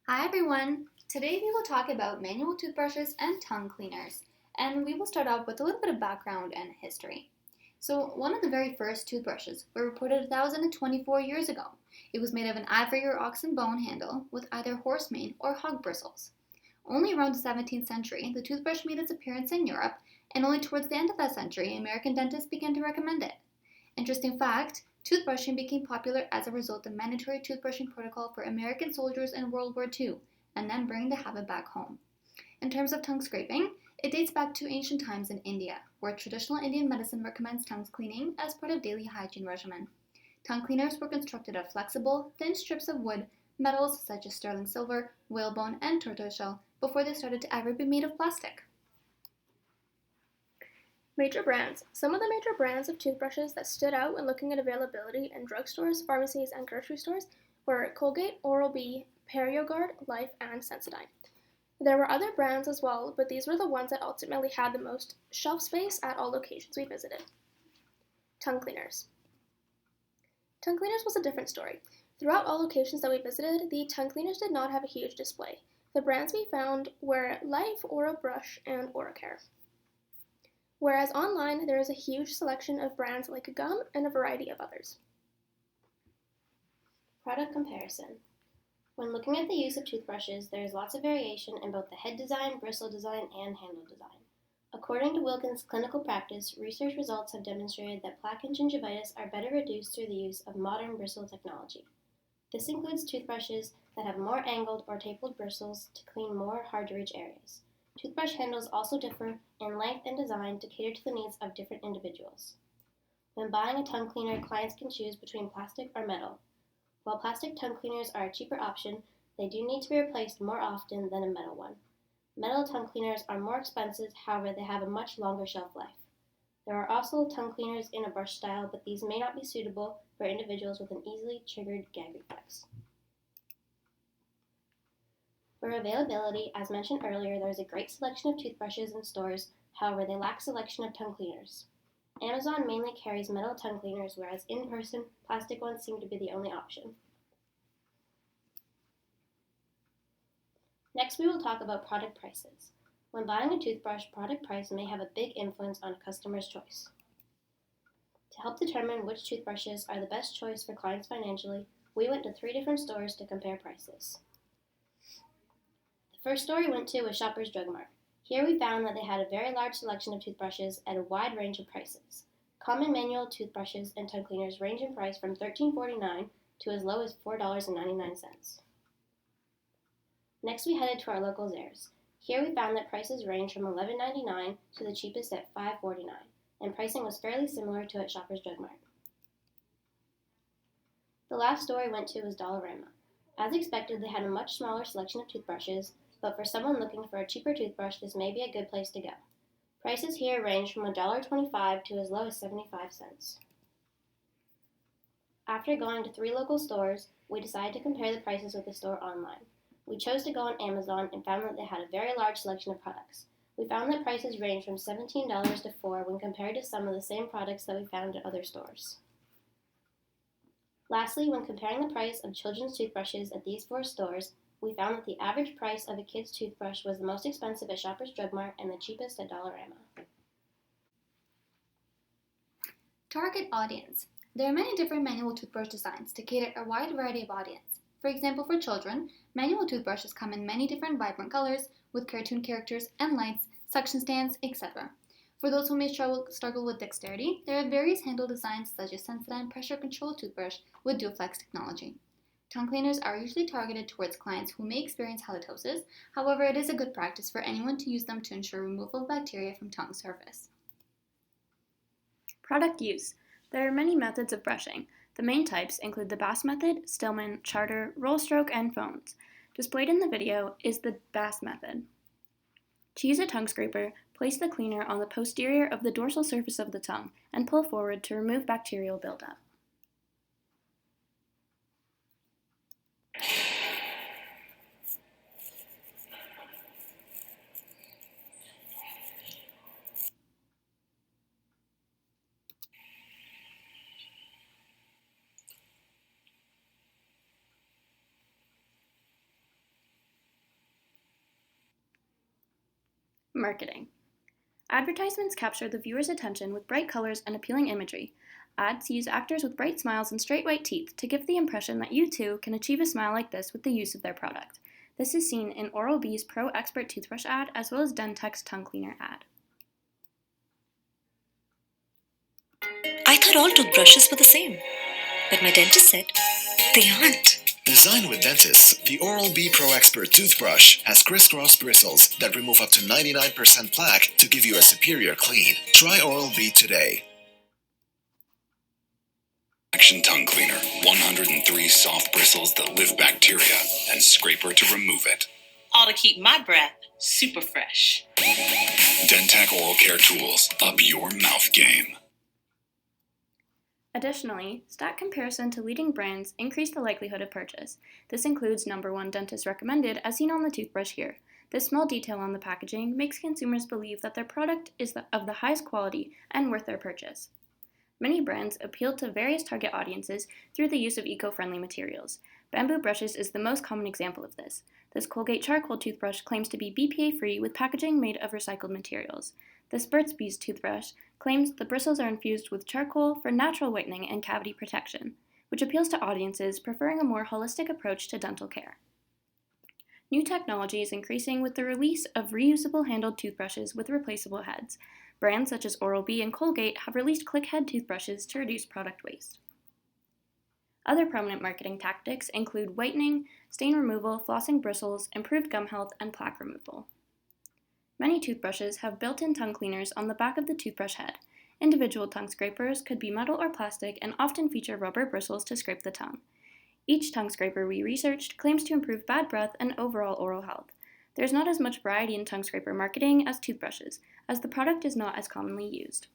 Hi everyone! Today we will talk about manual toothbrushes and tongue cleaners, and we will start off with a little bit of background and history. So, one of the very first toothbrushes were reported 1,024 years ago. It was made of an ivory or oxen bone handle with either horse mane or hog bristles. Only around the 17th century, the toothbrush made its appearance in Europe, and only towards the end of that century, American dentists began to recommend it. Interesting fact, toothbrushing became popular as a result of mandatory toothbrushing protocol for American soldiers in World War II, and then bringing the habit back home. In terms of tongue scraping, it dates back to ancient times in India, where traditional Indian medicine recommends tongue cleaning as part of daily hygiene regimen. Tongue cleaners were constructed of flexible, thin strips of wood, metals such as sterling silver, whalebone, and tortoiseshell, before they started to ever be made of plastic. Major brands. Some of the major brands of toothbrushes that stood out when looking at availability in drugstores, pharmacies, and grocery stores were Colgate, Oral-B, PerioGard, Life, and Sensodyne. There were other brands as well, but these were the ones that ultimately had the most shelf space at all locations we visited. Tongue cleaners. Tongue cleaners was a different story. Throughout all locations that we visited, the tongue cleaners did not have a huge display. The brands we found were Life, Orabrush, and Oracare. Whereas online, there is a huge selection of brands like gum and a variety of others. Product comparison. When looking at the use of toothbrushes, there is lots of variation in both the head design, bristle design, and handle design. According to Wilkins' clinical practice, research results have demonstrated that plaque and gingivitis are better reduced through the use of modern bristle technology. This includes toothbrushes that have more angled or tapered bristles to clean more hard-to-reach areas. Toothbrush handles also differ in length and design to cater to the needs of different individuals. When buying a tongue cleaner, clients can choose between plastic or metal. While plastic tongue cleaners are a cheaper option, they do need to be replaced more often than a metal one. Metal tongue cleaners are more expensive, however, they have a much longer shelf life. There are also tongue cleaners in a brush style, but these may not be suitable for individuals with an easily triggered gag reflex. For availability, as mentioned earlier, there is a great selection of toothbrushes in stores, however, they lack selection of tongue cleaners. Amazon mainly carries metal tongue cleaners, whereas in person, plastic ones seem to be the only option. Next, we will talk about product prices. When buying a toothbrush, product price may have a big influence on a customer's choice. To help determine which toothbrushes are the best choice for clients financially, we went to 3 different stores to compare prices. The first store we went to was Shoppers Drug Mart. Here we found that they had a very large selection of toothbrushes at a wide range of prices. Common manual toothbrushes and tongue cleaners range in price from $13.49 to as low as $4.99. Next, we headed to our local Zehrs. Here we found that prices range from $11.99 to the cheapest at $5.49, and pricing was fairly similar to at Shoppers Drug Mart. The last store we went to was Dollarama. As expected, they had a much smaller selection of toothbrushes, but for someone looking for a cheaper toothbrush, this may be a good place to go. Prices here range from $1.25 to as low as 75 cents. After going to 3 local stores, we decided to compare the prices with the store online. We chose to go on Amazon and found that they had a very large selection of products. We found that prices range from $17 to $4 when compared to some of the same products that we found at other stores. Lastly, when comparing the price of children's toothbrushes at these 4 stores, we found that the average price of a kid's toothbrush was the most expensive at Shoppers Drug Mart and the cheapest at Dollarama. Target audience. There are many different manual toothbrush designs to cater a wide variety of audience. For example, for children, manual toothbrushes come in many different vibrant colors with cartoon characters and lights, suction stands, etc. For those who may struggle with dexterity, there are various handle designs such as Sensodyne pressure control toothbrush with DualFlex technology. Tongue cleaners are usually targeted towards clients who may experience halitosis, however, it is a good practice for anyone to use them to ensure removal of bacteria from tongue surface. Product use. There are many methods of brushing. The main types include the Bass method, Stillman, Charter, roll stroke, and phones. Displayed in the video is the Bass method. To use a tongue scraper, place the cleaner on the posterior of the dorsal surface of the tongue and pull forward to remove bacterial buildup. Marketing. Advertisements capture the viewer's attention with bright colors and appealing imagery. Ads use actors with bright smiles and straight white teeth to give the impression that you too can achieve a smile like this with the use of their product. This is seen in Oral-B's Pro Expert toothbrush ad as well as Dentec's tongue cleaner ad. I thought all toothbrushes were the same, but my dentist said they aren't. Designed with dentists, the Oral-B Pro Expert toothbrush has crisscross bristles that remove up to 99% plaque to give you a superior clean. Try Oral-B today. Action Tongue Cleaner, 103 soft bristles that live bacteria, and scraper to remove it. All to keep my breath super fresh. Dentec Oral Care Tools, up your mouth game. Additionally, stat comparison to leading brands increase the likelihood of purchase. This includes #1 dentist recommended as seen on the toothbrush here. This small detail on the packaging makes consumers believe that their product is of the highest quality and worth their purchase. Many brands appeal to various target audiences through the use of eco-friendly materials. Bamboo brushes is the most common example of this. This Colgate charcoal toothbrush claims to be BPA-free with packaging made of recycled materials. This Burt's Bees toothbrush claims the bristles are infused with charcoal for natural whitening and cavity protection, which appeals to audiences preferring a more holistic approach to dental care. New technology is increasing with the release of reusable handled toothbrushes with replaceable heads. Brands such as Oral-B and Colgate have released click head toothbrushes to reduce product waste. Other prominent marketing tactics include whitening, stain removal, flossing bristles, improved gum health, and plaque removal. Many toothbrushes have built-in tongue cleaners on the back of the toothbrush head. Individual tongue scrapers could be metal or plastic and often feature rubber bristles to scrape the tongue. Each tongue scraper we researched claims to improve bad breath and overall oral health. There's not as much variety in tongue scraper marketing as toothbrushes, as the product is not as commonly used.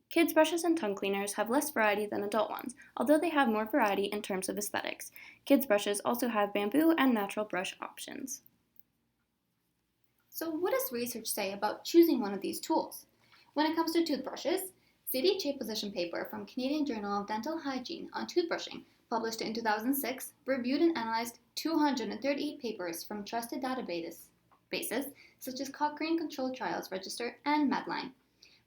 Kids' brushes and tongue cleaners have less variety than adult ones, although they have more variety in terms of aesthetics. Kids' brushes also have bamboo and natural brush options. So what does research say about choosing one of these tools? When it comes to toothbrushes, CDHA position paper from Canadian Journal of Dental Hygiene on toothbrushing, published in 2006, reviewed and analyzed 238 papers from trusted databases such as Cochrane Controlled Trials Register and Medline.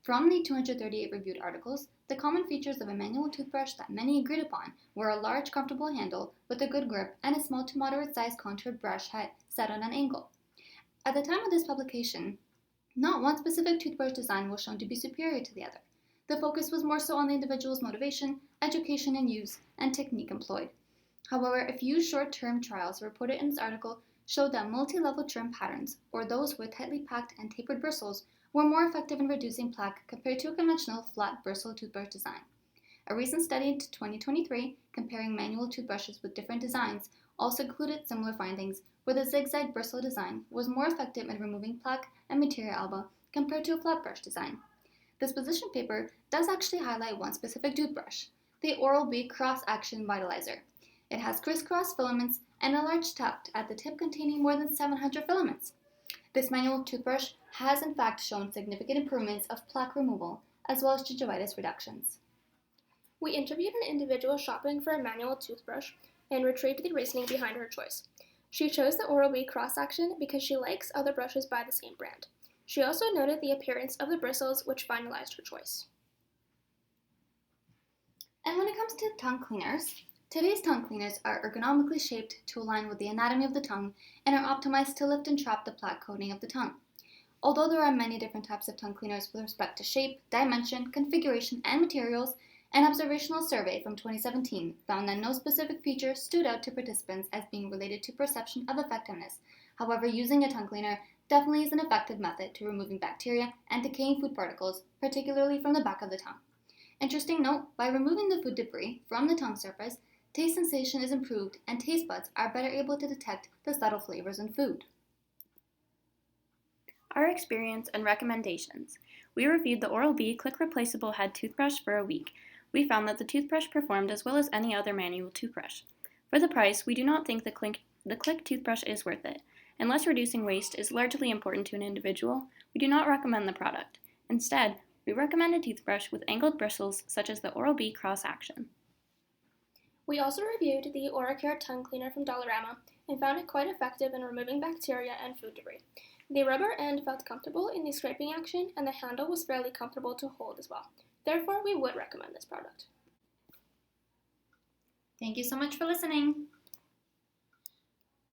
From the 238 reviewed articles, the common features of a manual toothbrush that many agreed upon were a large, comfortable handle with a good grip and a small to moderate-sized contoured brush head set on an angle. At the time of this publication, not one specific toothbrush design was shown to be superior to the other. The focus was more so on the individual's motivation, education in use, and technique employed. However, a few short-term trials reported in this article showed that multi-level trim patterns, or those with tightly packed and tapered bristles, were more effective in reducing plaque compared to a conventional flat bristle toothbrush design. A recent study in 2023 comparing manual toothbrushes with different designs also included similar findings, where the zigzag bristle design was more effective in removing plaque and material alba compared to a flat brush design. This position paper does actually highlight one specific toothbrush, the Oral-B Cross Action Vitalizer. It has crisscross filaments and a large tuft at the tip containing more than 700 filaments. This manual toothbrush has in fact shown significant improvements of plaque removal as well as gingivitis reductions. We interviewed an individual shopping for a manual toothbrush and retrieved the reasoning behind her choice. She chose the Oral-B Cross Action because she likes other brushes by the same brand. She also noted the appearance of the bristles, which finalized her choice. And when it comes to tongue cleaners, today's tongue cleaners are ergonomically shaped to align with the anatomy of the tongue and are optimized to lift and trap the plaque coating of the tongue. Although there are many different types of tongue cleaners with respect to shape, dimension, configuration, and materials, an observational survey from 2017 found that no specific feature stood out to participants as being related to perception of effectiveness. However, using a tongue cleaner definitely is an effective method to removing bacteria and decaying food particles, particularly from the back of the tongue. Interesting note, by removing the food debris from the tongue surface, taste sensation is improved and taste buds are better able to detect the subtle flavors in food. Our experience and recommendations. We reviewed the Oral-B Click Replaceable Head toothbrush for a week. We found that the toothbrush performed as well as any other manual toothbrush. For the price, we do not think the Click toothbrush is worth it. Unless reducing waste is largely important to an individual, we do not recommend the product. Instead, we recommend a toothbrush with angled bristles such as the Oral-B Cross Action. We also reviewed the OraCare tongue cleaner from Dollarama and found it quite effective in removing bacteria and food debris. The rubber end felt comfortable in the scraping action, and the handle was fairly comfortable to hold as well. Therefore, we would recommend this product. Thank you so much for listening.